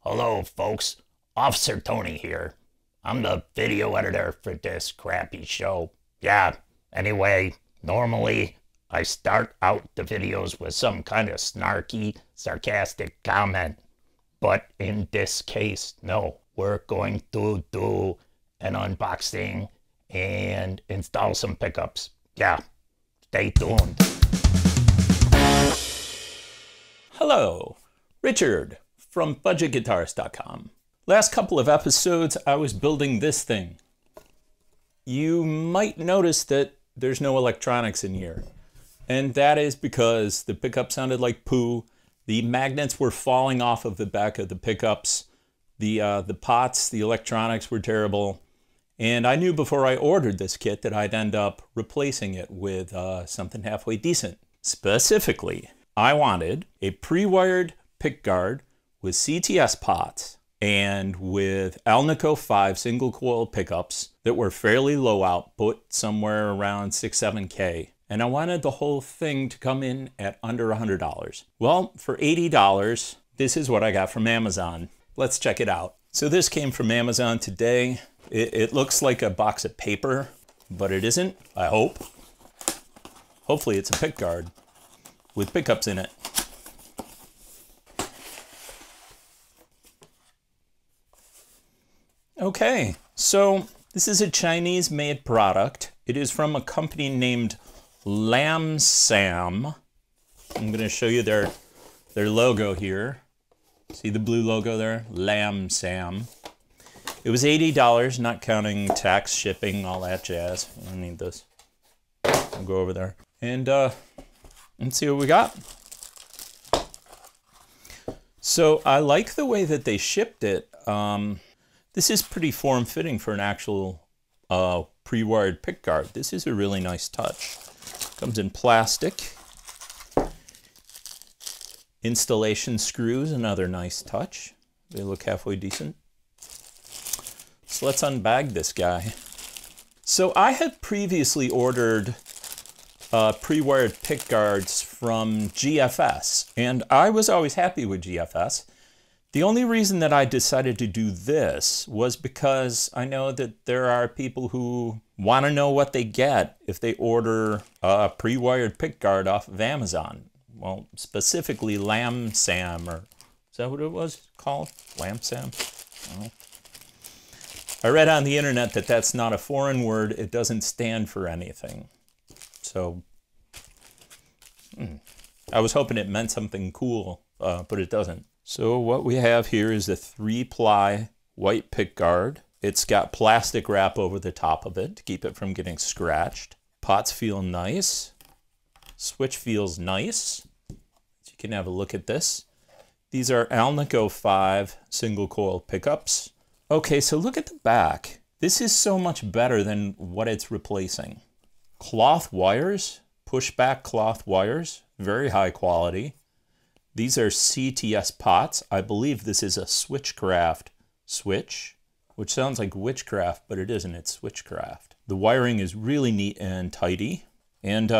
Hello, folks. Officer Tony here. I'm the video editor for this crappy show. Yeah, anyway, normally I start out the videos with some kind of snarky, sarcastic comment. But in this case, no. We're going to do an unboxing and install some pickups. Yeah, stay tuned. Hello, Richard from budgetguitarist.com. Last couple of episodes, I was building this thing. You might notice that there's no electronics in here. And that is because the pickup sounded like poo. The magnets were falling off of the back of the pickups. The pots, the electronics were terrible. And I knew before I ordered this kit that I'd end up replacing it with something halfway decent. Specifically, I wanted a pre-wired pickguard with CTS pots and with Alnico 5 single coil pickups that were fairly low output, somewhere around 6-7K. And I wanted the whole thing to come in at under $100. Well, for $80, this is what I got from Amazon. Let's check it out. So this came from Amazon today. It looks like a box of paper, but it isn't, I hope. Hopefully it's a pickguard with pickups in it. Okay, so this is a Chinese-made product. It is from a company named LAMSAM. I'm going to show you their logo here. See the blue logo there? LAMSAM. It was $80, not counting tax, shipping, all that jazz. I don't need this. I'll go over there. And let's see what we got. So I like the way that they shipped it. This is pretty form-fitting for an actual pre-wired pickguard. This is a really nice touch. Comes in plastic. Installation screws, another nice touch. They look halfway decent. So let's unbag this guy. So I had previously ordered pre-wired pickguards from GFS, and I was always happy with GFS. The only reason that I decided to do this was because I know that there are people who want to know what they get if they order a pre-wired pickguard off of Amazon. Well, specifically LAMSAM, or is that what it was called? LAMSAM? Oh. I read on the internet that that's not a foreign word. It doesn't stand for anything. So I was hoping it meant something cool, but it doesn't. So what we have here is a 3-ply white pickguard. It's got plastic wrap over the top of it to keep it from getting scratched. Pots feel nice. Switch feels nice. So you can have a look at this. These are Alnico 5 single coil pickups. Okay, so look at the back. This is so much better than what it's replacing. Cloth wires, pushback cloth wires, very high quality. These are CTS pots. I believe this is a Switchcraft switch, which sounds like witchcraft, but it isn't, it's Switchcraft. The wiring is really neat and tidy. And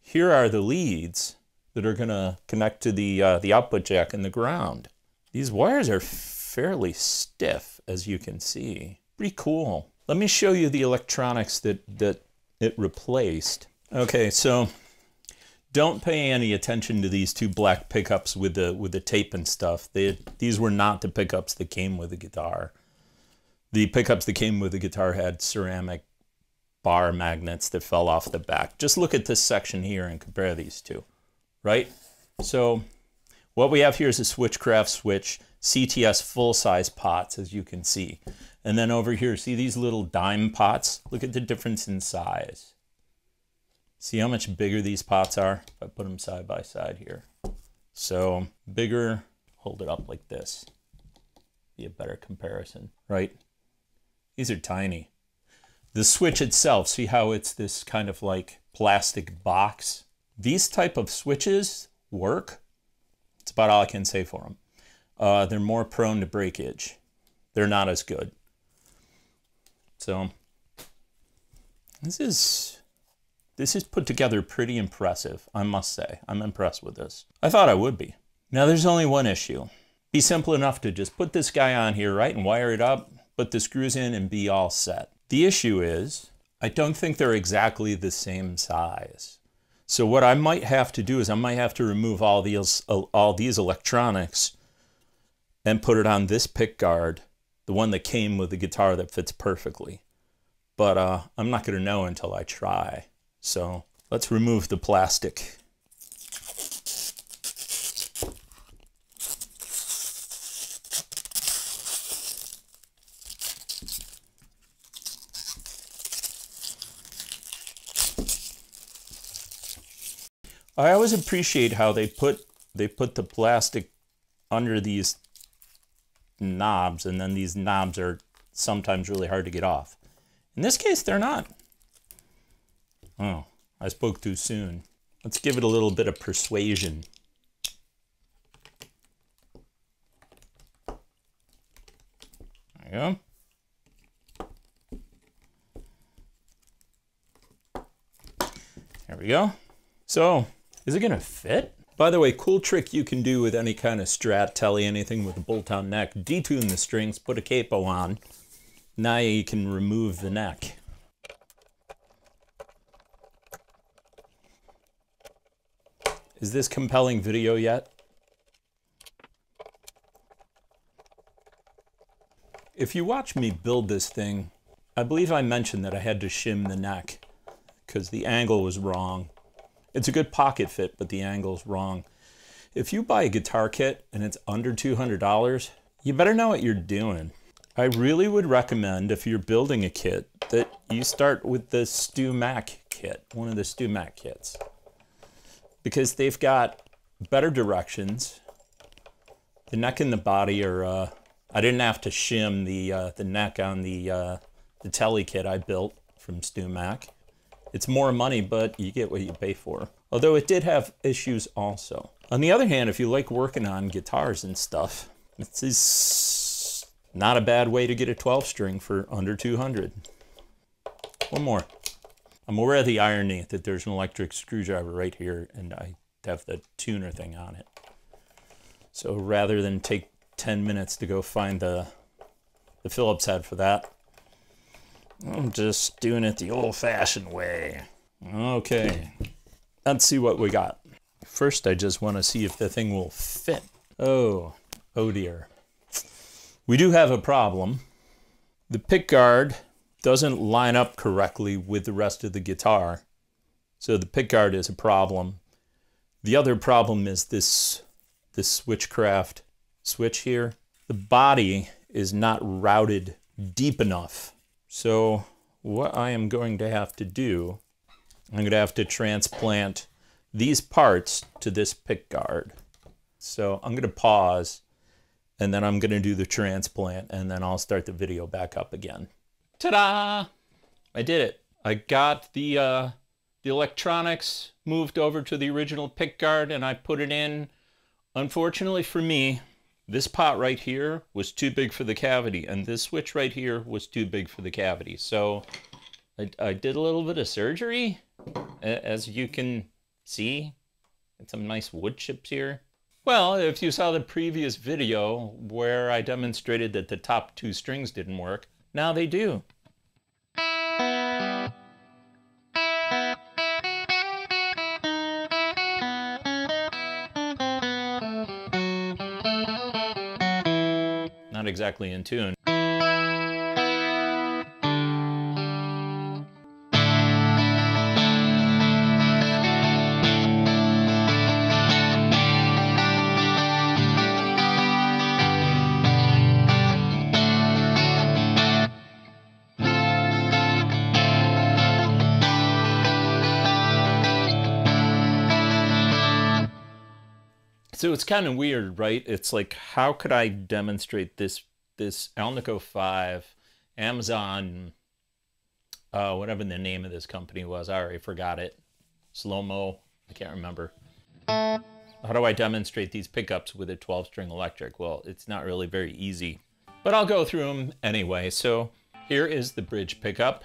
here are the leads that are gonna connect to the output jack in the ground. These wires are fairly stiff, as you can see. Pretty cool. Let me show you the electronics that it replaced. Okay, so don't pay any attention to these two black pickups with the tape and stuff. These were not the pickups that came with the guitar. The pickups that came with the guitar had ceramic bar magnets that fell off the back. Just look at this section here and compare these two, right? So what we have here is a Switchcraft switch, CTS full-size pots, as you can see. And then over here, see these little dime pots? Look at the difference in size. See how much bigger these pots are? If I put them side by side here. So bigger, hold it up like this. Be a better comparison, right? These are tiny. The switch itself, see how it's this kind of like plastic box? These type of switches work. It's about all I can say for them. They're more prone to breakage. They're not as good. So this is put together pretty impressive, I must say. I'm impressed with this. I thought I would be. Now there's only one issue. be simple enough to just put this guy on here, right, and wire it up, put the screws in, and be all set. The issue is, I don't think they're exactly the same size. So what I might have to do is I might have to remove all these electronics and put it on this pick guard, the one that came with the guitar that fits perfectly. But I'm not going to know until I try. So let's remove the plastic. I always appreciate how they put the plastic under these knobs, and then these knobs are sometimes really hard to get off. In this case, they're not. Oh, I spoke too soon. Let's give it a little bit of persuasion. There you go. There we go. So, is it gonna fit? By the way, cool trick you can do with any kind of Strat, Telly, anything with a bolt-on neck. Detune the strings, put a capo on. Now you can remove the neck. Is this compelling video yet? If you watch me build this thing, I believe I mentioned that I had to shim the neck because the angle was wrong. It's a good pocket fit, but the angle's wrong. If you buy a guitar kit and it's under $200, you better know what you're doing. I really would recommend, if you're building a kit, that you start with the Stu Mac kit, one of the Stu Mac kits. Because they've got better directions. The neck and the body are, I didn't have to shim the neck on the Telly kit I built from Stu Mac. It's more money, but you get what you pay for. Although it did have issues also. On the other hand, if you like working on guitars and stuff, this is not a bad way to get a 12-string for under 200. One more. I'm aware of the irony that there's an electric screwdriver right here and I have the tuner thing on it. So rather than take 10 minutes to go find the Phillips head for that, I'm just doing it the old-fashioned way. Okay, let's see what we got. First, I just want to see if the thing will fit. Oh dear. We do have a problem. The pickguard doesn't line up correctly with the rest of the guitar. So the pickguard is a problem. The other problem is this Switchcraft switch here. The body is not routed deep enough. So what I am going to have to do, I'm going to have to transplant these parts to this pickguard. So I'm going to pause and then I'm going to do the transplant and then I'll start the video back up again. Ta-da! I did it. I got the electronics moved over to the original pickguard and I put it in. Unfortunately for me, this pot right here was too big for the cavity, and this switch right here was too big for the cavity. So I did a little bit of surgery, as you can see. Got some nice wood chips here. Well, if you saw the previous video where I demonstrated that the top two strings didn't work, now they do. Not exactly in tune. So it's kind of weird, right? It's like, how could I demonstrate this Alnico 5, Amazon, whatever the name of this company was, I already forgot it. Slow-mo, I can't remember. How do I demonstrate these pickups with a 12-string electric? Well, it's not really very easy, but I'll go through them anyway. So here is the bridge pickup.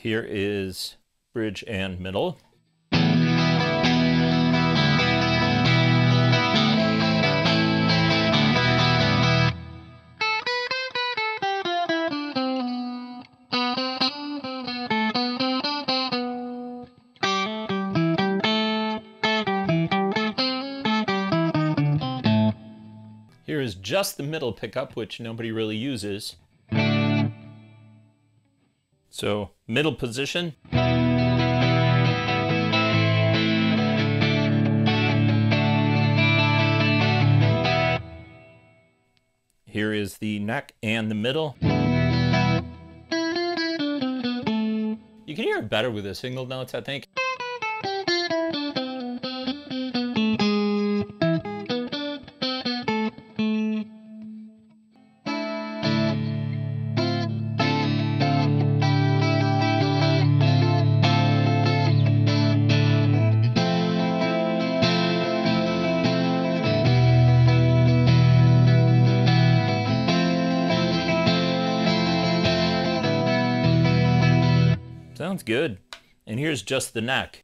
Here is bridge and middle. Here is just the middle pickup, which nobody really uses. So, middle position. Here is the neck and the middle. You can hear it better with the single notes, I think. Sounds good. And here's just the neck.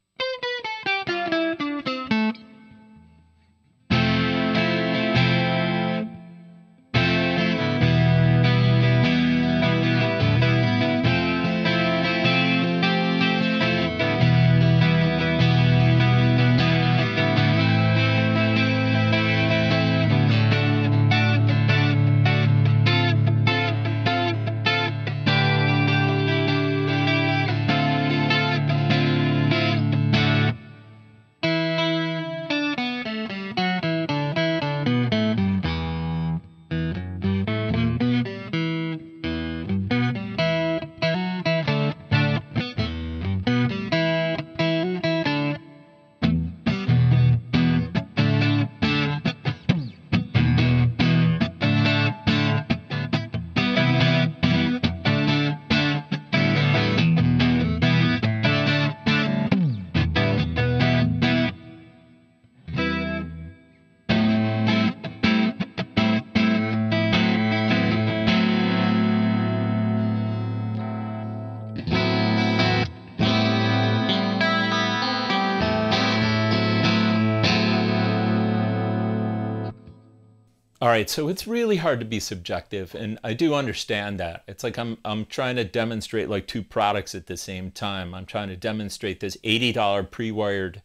All right, so it's really hard to be subjective, and I do understand that. It's like I'm trying to demonstrate like two products at the same time. I'm trying to demonstrate this $80 pre-wired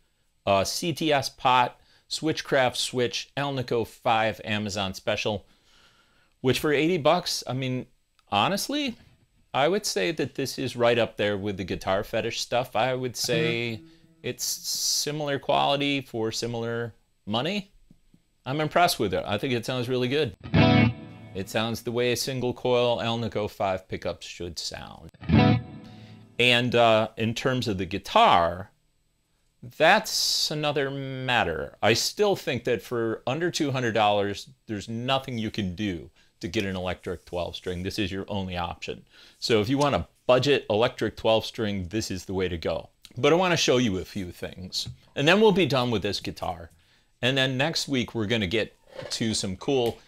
CTS pot, Switchcraft Switch, Alnico 5 Amazon special, which for 80 bucks, I mean, honestly, I would say that this is right up there with the guitar fetish stuff. I would say it's similar quality for similar money. I'm impressed with it. I think it sounds really good. It sounds the way a single coil Alnico 5 pickups should sound. And in terms of the guitar, that's another matter. I still think that for under $200, there's nothing you can do to get an electric 12-string. This is your only option. So if you want a budget electric 12-string, this is the way to go. But I want to show you a few things. And then we'll be done with this guitar. And then next week, we're going to get to some cool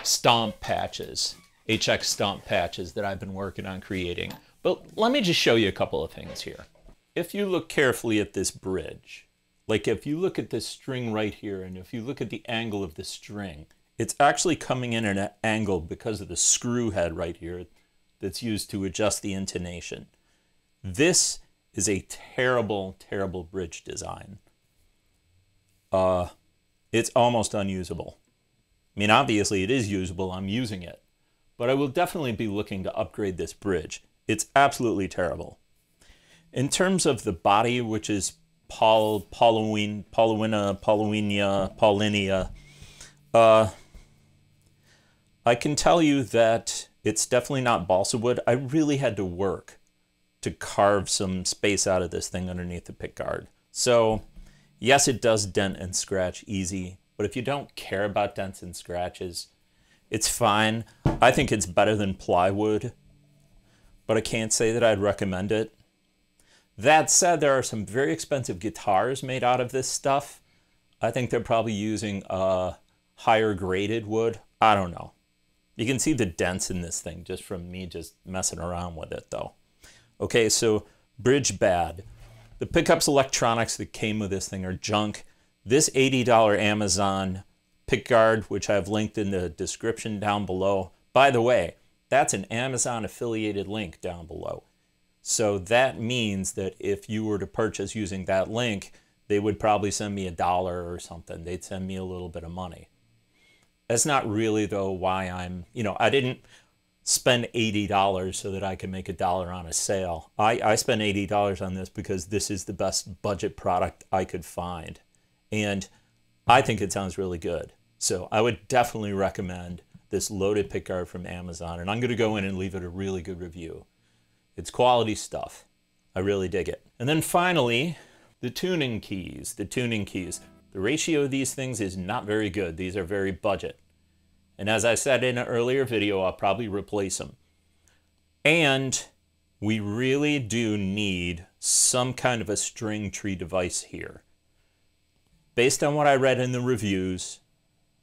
stomp patches, HX stomp patches that I've been working on creating. But let me just show you a couple of things here. If you look carefully at this bridge, like if you look at this string right here, and if you look at the angle of the string, it's actually coming in at an angle because of the screw head right here that's used to adjust the intonation. This is a terrible, terrible bridge design. It's almost unusable. I mean, obviously it is usable, I'm using it, but I will definitely be looking to upgrade this bridge. It's absolutely terrible. In terms of the body, which is Paulinia, I can tell you that it's definitely not balsa wood. I really had to work to carve some space out of this thing underneath the pickguard. So yes, it does dent and scratch easy, but if you don't care about dents and scratches, it's fine. I think it's better than plywood, but I can't say that I'd recommend it. That said, there are some very expensive guitars made out of this stuff. I think they're probably using higher graded wood. I don't know. You can see the dents in this thing just from me just messing around with it though. Okay, so bridge bad. The pickups electronics that came with this thing are junk. This $80 Amazon pickguard, which I've linked in the description down below. By the way, that's an Amazon affiliated link down below. So that means that if you were to purchase using that link, they would probably send me $1 or something. They'd send me a little bit of money. That's not really, though, why I'm, I didn't spend $80 so that I could make $1 on a sale. I spent $80 on this because this is the best budget product I could find. And I think it sounds really good. So I would definitely recommend this loaded pickguard from Amazon. And I'm going to go in and leave it a really good review. It's quality stuff. I really dig it. And then finally, the tuning keys. The ratio of these things is not very good. These are very budget. And as I said in an earlier video, I'll probably replace them. And we really do need some kind of a string tree device here. Based on what I read in the reviews,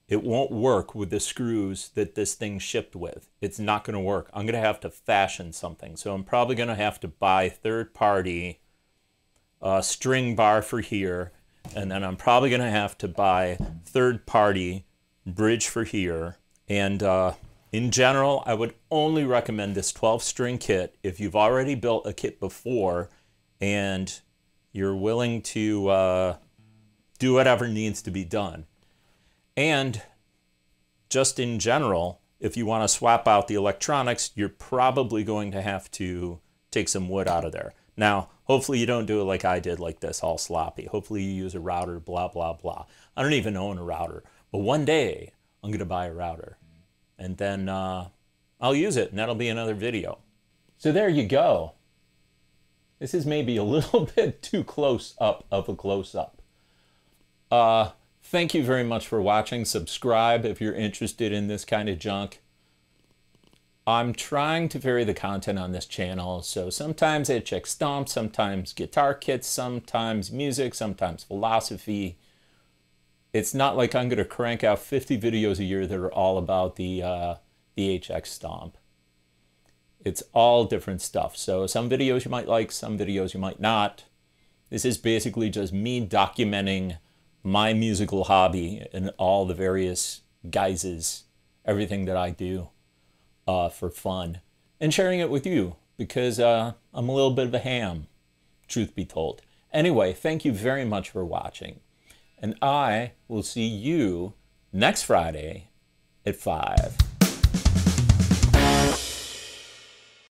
it won't work with the screws that this thing shipped with. It's not going to work. I'm going to have to fashion something. So I'm probably going to have to buy third-party string bar for here. And then I'm probably going to have to buy third-party bridge for here. And in general, I would only recommend this 12-string kit if you've already built a kit before and you're willing to do whatever needs to be done. And just in general, if you want to swap out the electronics, you're probably going to have to take some wood out of there. Now, hopefully you don't do it like I did, like this, all sloppy. Hopefully you use a router, blah, blah, blah. I don't even own a router. But one day, I'm going to buy a router. And then I'll use it, and that'll be another video. So there you go. This is maybe a little bit too close up of a close-up. Thank you very much for watching. Subscribe if you're interested in this kind of junk. I'm trying to vary the content on this channel, so sometimes I check stomps, sometimes guitar kits, sometimes music, sometimes philosophy. It's not like I'm going to crank out 50 videos a year that are all about the HX stomp. It's all different stuff. So some videos you might like, some videos you might not. This is basically just me documenting my musical hobby and all the various guises, everything that I do for fun, and sharing it with you because I'm a little bit of a ham, truth be told. Anyway, thank you very much for watching, and I will see you next Friday at 5.